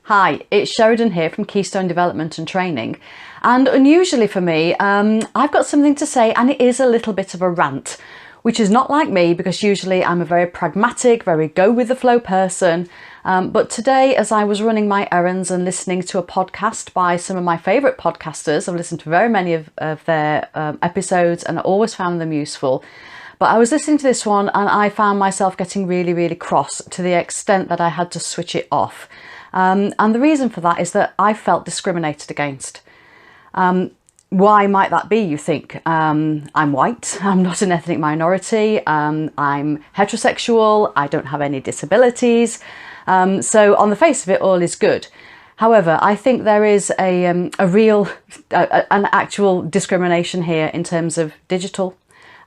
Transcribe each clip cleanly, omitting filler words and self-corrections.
Hi, it's Sheridan here from Keystone Development and Training, and unusually for me, I've got something to say, and it is a little bit of a rant, which is not like me because usually I'm a very pragmatic, very go with the flow person, but today as I was running my errands and listening to a podcast by some of my favourite podcasters, I've listened to very many of their episodes and I always found them useful. But I was listening to this one and I found myself getting really cross to the extent that I had to switch it off. And the reason for that is that I felt discriminated against. Why might that be, you think? I'm white, I'm not an ethnic minority, I'm heterosexual, I don't have any disabilities. So on the face of it, all is good. However, I think there is an actual discrimination here in terms of digital.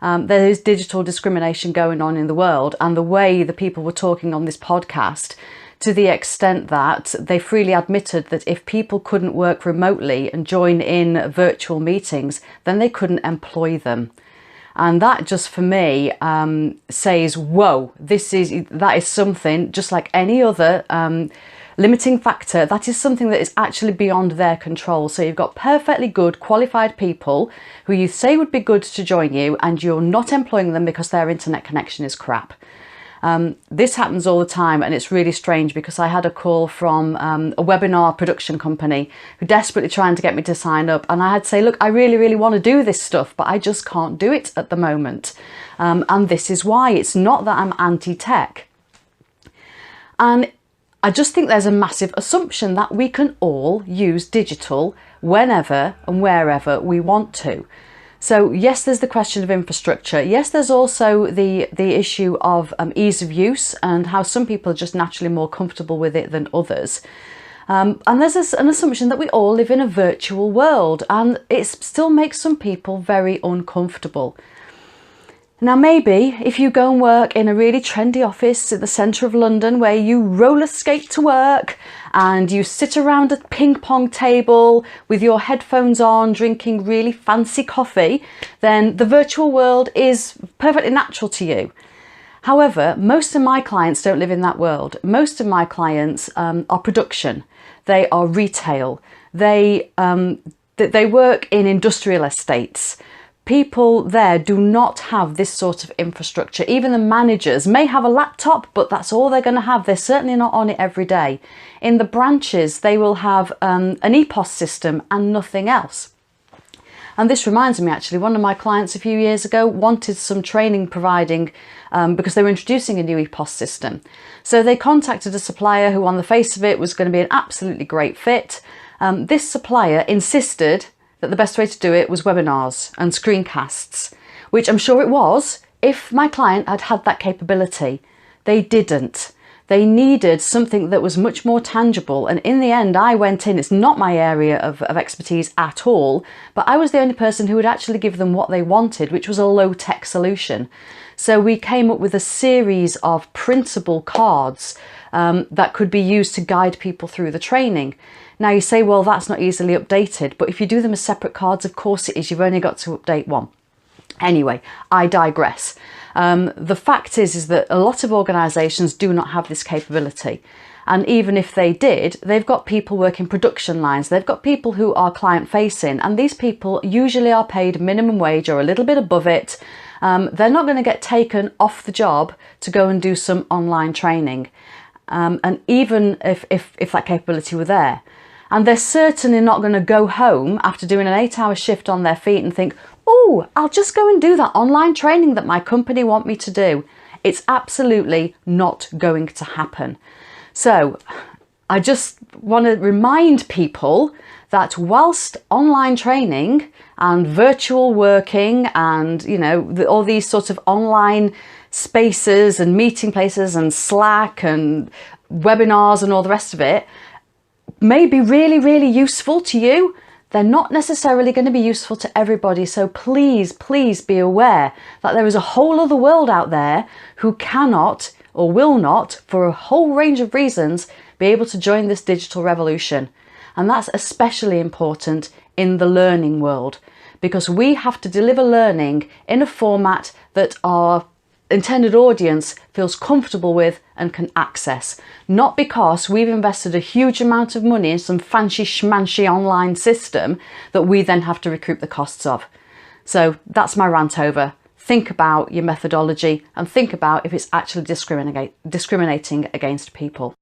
There is digital discrimination going on in the world, and the way the people were talking on this podcast, to the extent that they freely admitted that if people couldn't work remotely and join in virtual meetings, then they couldn't employ them. And that just for me says, whoa, that is something, just like any other limiting factor, that is something that is actually beyond their control. So you've got perfectly good qualified people who you say would be good to join you, and you're not employing them because their internet connection is crap. This happens all the time, and it's really strange because I had a call from a webinar production company who desperately trying to get me to sign up, and I had to say, look, I really want to do this stuff, but I just can't do it at the moment. And this is why. It's not that I'm anti-tech. And I just think there's a massive assumption that we can all use digital whenever and wherever we want to. So yes, there's the question of infrastructure. Yes, there's also the issue of ease of use and how some people are just naturally more comfortable with it than others. And there's an assumption that we all live in a virtual world, and it still makes some people very uncomfortable. Now, maybe if you go and work in a really trendy office in the centre of London where you roller skate to work and you sit around a ping pong table with your headphones on, drinking really fancy coffee, then the virtual world is perfectly natural to you. However, most of my clients don't live in that world. Most of my clients are production. They are retail. They work in industrial estates. People there do not have this sort of infrastructure. Even the managers may have a laptop, but that's all they're going to have. They're certainly not on it every day. In the branches, they will have an EPOS system and nothing else. And this reminds me, actually, one of my clients a few years ago wanted some training providing because they were introducing a new EPOS system. So they contacted a supplier who, on the face of it, was going to be an absolutely great fit. This supplier insisted that the best way to do it was webinars and screencasts, which I'm sure it was if my client had had that capability. They didn't. They needed something that was much more tangible, and in the end I went in. It's not my area of expertise at all, but I was the only person who would actually give them what they wanted, which was a low-tech solution. So we came up with a series of printable cards that could be used to guide people through the training. Now you say, well, that's not easily updated, but if you do them as separate cards, of course it is. You've only got to update one. Anyway, I digress. The fact is that a lot of organisations do not have this capability. And even if they did, they've got people working production lines. They've got people who are client facing, and these people usually are paid minimum wage or a little bit above it. They're not going to get taken off the job to go and do some online training. And even if that capability were there. And they're certainly not going to go home after doing an 8-hour shift on their feet and think, oh, I'll just go and do that online training that my company want me to do. It's absolutely not going to happen. So I just want to remind people that whilst online training and virtual working and, you know, all these sort of online spaces and meeting places and Slack and webinars and all the rest of it may be really useful to you, they're not necessarily going to be useful to everybody. So please be aware that there is a whole other world out there who cannot or will not, for a whole range of reasons, be able to join this digital revolution. And that's especially important in the learning world, because we have to deliver learning in a format that our intended audience feels comfortable with and can access, not because we've invested a huge amount of money in some fancy schmancy online system that we then have to recoup the costs of. So that's my rant over. Think about your methodology and think about if it's actually discriminating against people.